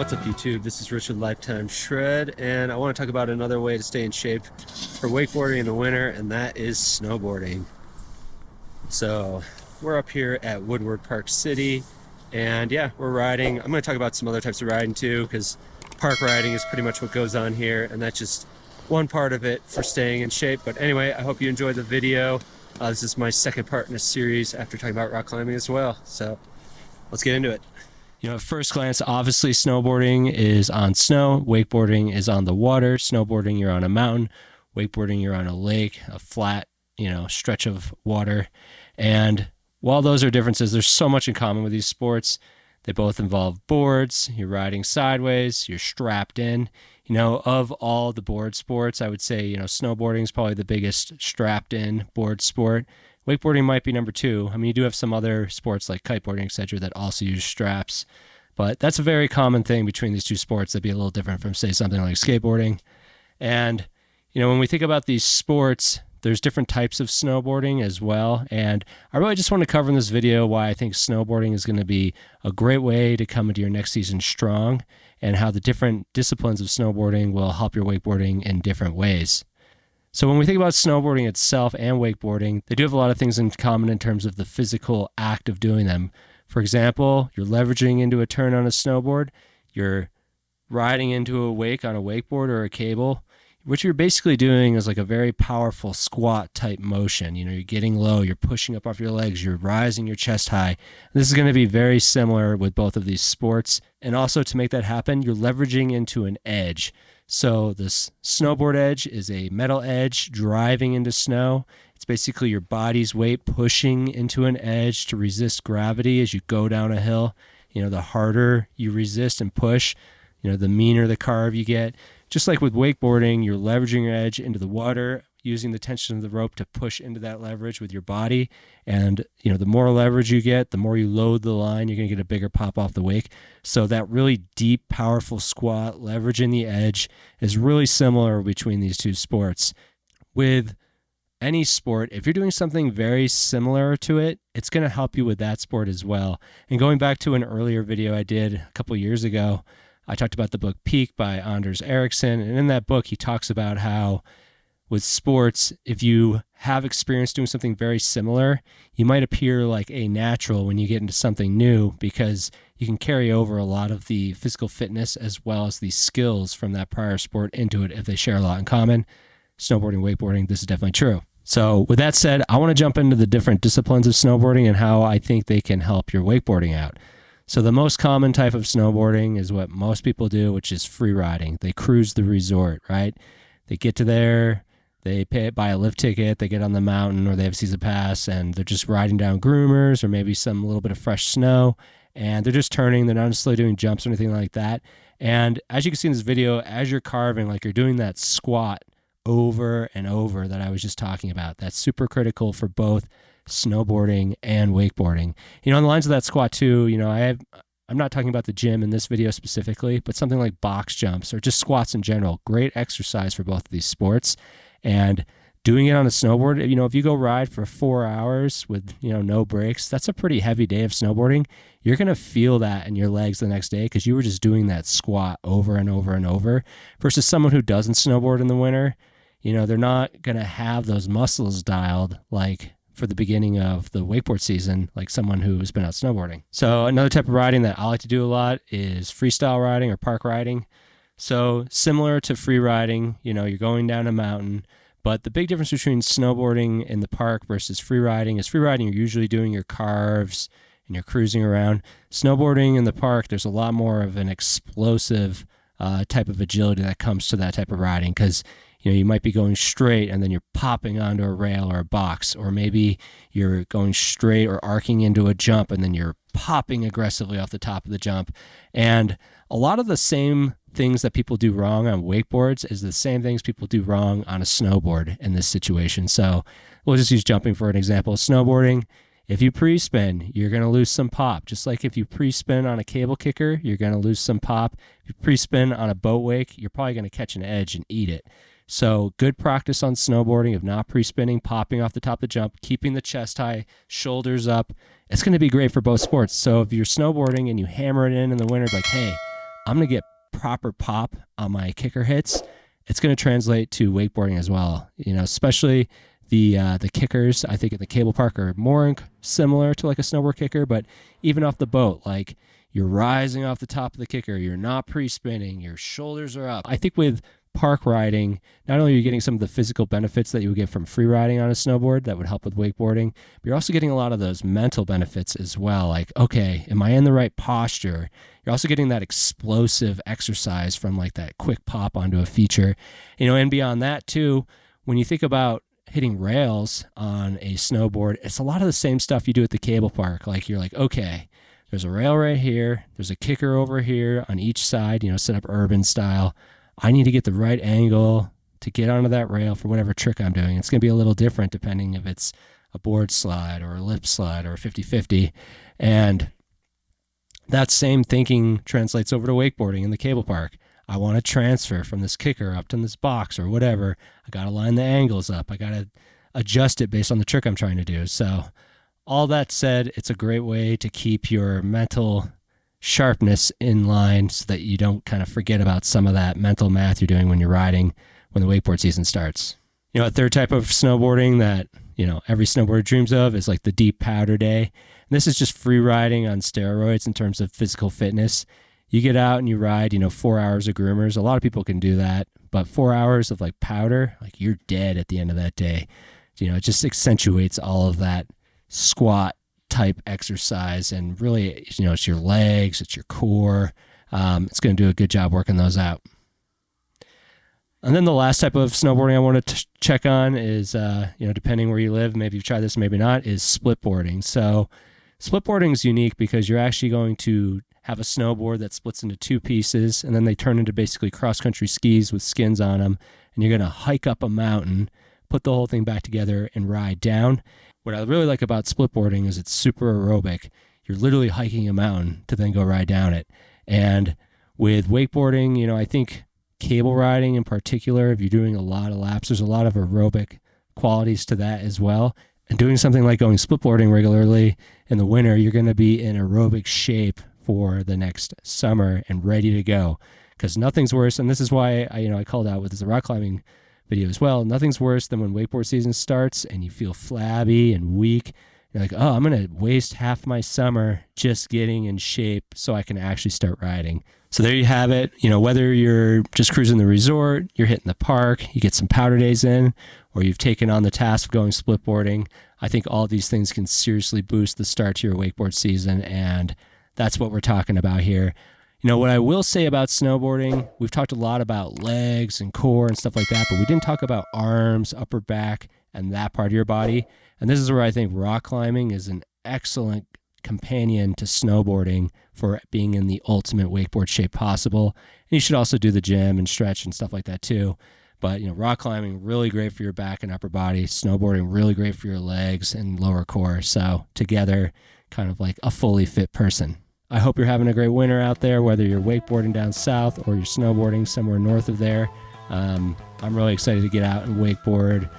What's up YouTube? This is Richard Lifetime Shred, and I want to talk about another way to stay in shape for wakeboarding in the winter, and that is snowboarding. So we're up here at Woodward Park City, and yeah, we're riding. I'm going to talk about some other types of riding too, because park riding is pretty much what goes on here, and that's just one part of it for staying in shape. But anyway, I hope you enjoyed the video. This is my second part in a series after talking about rock climbing as well. So let's get into it. You know, at first glance, obviously snowboarding is on snow, wakeboarding is on the water, snowboarding you're on a mountain, wakeboarding you're on a lake, a flat, stretch of water. And while those are differences, there's so much in common with these sports. They both involve boards, you're riding sideways, you're strapped in. Of all the board sports, I would say, snowboarding is probably the biggest strapped in board sport. Wakeboarding might be number two. I mean, you do have some other sports like kiteboarding, etc., that also use straps. But that's a very common thing between these two sports that'd be a little different from, say, something like skateboarding. And, when we think about these sports, there's different types of snowboarding as well. And I really just want to cover in this video why I think snowboarding is going to be a great way to come into your next season strong, and how the different disciplines of snowboarding will help your wakeboarding in different ways. So when we think about snowboarding itself and wakeboarding, they do have a lot of things in common in terms of the physical act of doing them. For example, you're leveraging into a turn on a snowboard, you're riding into a wake on a wakeboard or a cable. What you're basically doing is like a very powerful squat type motion. You're getting low, you're pushing up off your legs, you're rising your chest high. This is going to be very similar with both of these sports. And also to make that happen, you're leveraging into an edge. So this snowboard edge is a metal edge driving into snow. It's basically your body's weight pushing into an edge to resist gravity as you go down a hill. The harder you resist and push, the meaner the carve you get. Just like with wakeboarding, you're leveraging your edge into the water, using the tension of the rope to push into that leverage with your body. And, the more leverage you get, the more you load the line, you're going to get a bigger pop off the wake. So that really deep, powerful squat, leveraging the edge is really similar between these two sports. With any sport, if you're doing something very similar to it, it's going to help you with that sport as well. And going back to an earlier video I did a couple years ago, I talked about the book Peak by Anders Ericsson. And in that book, he talks about how with sports, if you have experience doing something very similar, you might appear like a natural when you get into something new, because you can carry over a lot of the physical fitness as well as the skills from that prior sport into it if they share a lot in common. Snowboarding, wakeboarding, this is definitely true. So with that said, I want to jump into the different disciplines of snowboarding and how I think they can help your wakeboarding out. So the most common type of snowboarding is what most people do, which is free riding. They cruise the resort, right? They get to there, they buy a lift ticket, they get on the mountain, or they have a season pass, and they're just riding down groomers or maybe some little bit of fresh snow, and they're just turning. They're not necessarily doing jumps or anything like that. And as you can see in this video, as you're carving, like you're doing that squat over and over that I was just talking about. That's super critical for both snowboarding and wakeboarding. On the lines of that squat too, I'm not talking about the gym in this video specifically, but something like box jumps or just squats in general. Great exercise for both of these sports. And doing it on a snowboard, if you go ride for 4 hours with, no breaks, that's a pretty heavy day of snowboarding. You're going to feel that in your legs the next day because you were just doing that squat over and over and over, versus someone who doesn't snowboard in the winter. They're not going to have those muscles dialed like for the beginning of the wakeboard season, like someone who's been out snowboarding. So another type of riding that I like to do a lot is freestyle riding or park riding. So similar to free riding, you're going down a mountain, but the big difference between snowboarding in the park versus free riding is free riding, you're usually doing your carves and you're cruising around. Snowboarding in the park, there's a lot more of an explosive type of agility that comes to that type of riding, because you might be going straight and then you're popping onto a rail or a box, or maybe you're going straight or arcing into a jump and then you're popping aggressively off the top of the jump. And a lot of the same things that people do wrong on wakeboards is the same things people do wrong on a snowboard in this situation. So we'll just use jumping for an example. Snowboarding, if you pre-spin, you're going to lose some pop. Just like if you pre-spin on a cable kicker, you're going to lose some pop. If you pre-spin on a boat wake, you're probably going to catch an edge and eat it. So good practice on snowboarding of not pre-spinning, popping off the top of the jump, keeping the chest high, shoulders up. It's going to be great for both sports. So if you're snowboarding and you hammer it in the winter, like, hey, I'm going to get proper pop on my kicker hits, it's going to translate to wakeboarding as well. You know, especially the kickers, I think in the cable park are more similar to like a snowboard kicker, but even off the boat, like you're rising off the top of the kicker, you're not pre-spinning, your shoulders are up. I think with park riding, not only are you getting some of the physical benefits that you would get from free riding on a snowboard that would help with wakeboarding, but you're also getting a lot of those mental benefits as well. Like, okay, am I in the right posture? You're also getting that explosive exercise from like that quick pop onto a feature, you know, and beyond that too, when you think about hitting rails on a snowboard, it's a lot of the same stuff you do at the cable park. Like you're like, okay, there's a rail right here, there's a kicker over here on each side, you know, set up urban style. I need to get the right angle to get onto that rail for whatever trick I'm doing. It's going to be a little different depending if it's a board slide or a lip slide or a 50-50. And that same thinking translates over to wakeboarding in the cable park. I want to transfer from this kicker up to this box or whatever. I got to line the angles up. I got to adjust it based on the trick I'm trying to do. So all that said, it's a great way to keep your mental sharpness in line so that you don't kind of forget about some of that mental math you're doing when you're riding when the wakeboard season starts. You know, a third type of snowboarding that, you know, every snowboarder dreams of is like the deep powder day. And this is just free riding on steroids in terms of physical fitness. You get out and you ride, you know, 4 hours of groomers. A lot of people can do that, but 4 hours of like powder, like you're dead at the end of that day. You know, it just accentuates all of that squat type exercise, and really, you know, it's your legs, it's your core. It's going to do a good job working those out. And then the last type of snowboarding I want to check on is, you know, depending where you live, maybe you've tried this, maybe not, is splitboarding. So splitboarding is unique because you're actually going to have a snowboard that splits into two pieces, and then they turn into basically cross-country skis with skins on them, and you're going to hike up a mountain, put the whole thing back together, and ride down. What I really like about splitboarding is it's super aerobic. You're literally hiking a mountain to then go ride down it. And with wakeboarding, you know, I think cable riding in particular, if you're doing a lot of laps, there's a lot of aerobic qualities to that as well. And doing something like going splitboarding regularly in the winter, you're going to be in aerobic shape for the next summer and ready to go. Because nothing's worse, and this is why I called out with the rock climbing video as well. Nothing's worse than when wakeboard season starts and you feel flabby and weak. You're like, oh, I'm going to waste half my summer just getting in shape so I can actually start riding. So there you have it. You know, whether you're just cruising the resort, you're hitting the park, you get some powder days in, or you've taken on the task of going splitboarding, I think all these things can seriously boost the start to your wakeboard season, and that's what we're talking about here. You know, what I will say about snowboarding, we've talked a lot about legs and core and stuff like that, but we didn't talk about arms, upper back, and that part of your body. And this is where I think rock climbing is an excellent companion to snowboarding for being in the ultimate wakeboard shape possible. And you should also do the gym and stretch and stuff like that too. But, you know, rock climbing, really great for your back and upper body. Snowboarding, really great for your legs and lower core. So together, kind of like a fully fit person. I hope you're having a great winter out there, whether you're wakeboarding down south or you're snowboarding somewhere north of there. I'm really excited to get out and wakeboard.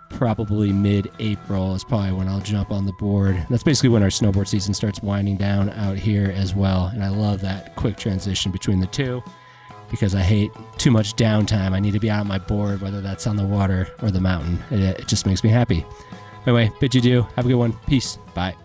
Probably mid-April is probably when I'll jump on the board. That's basically when our snowboard season starts winding down out here as well. And I love that quick transition between the two because I hate too much downtime. I need to be out on my board, whether that's on the water or the mountain. It just makes me happy. Anyway, bid you adieu. Have a good one. Peace. Bye.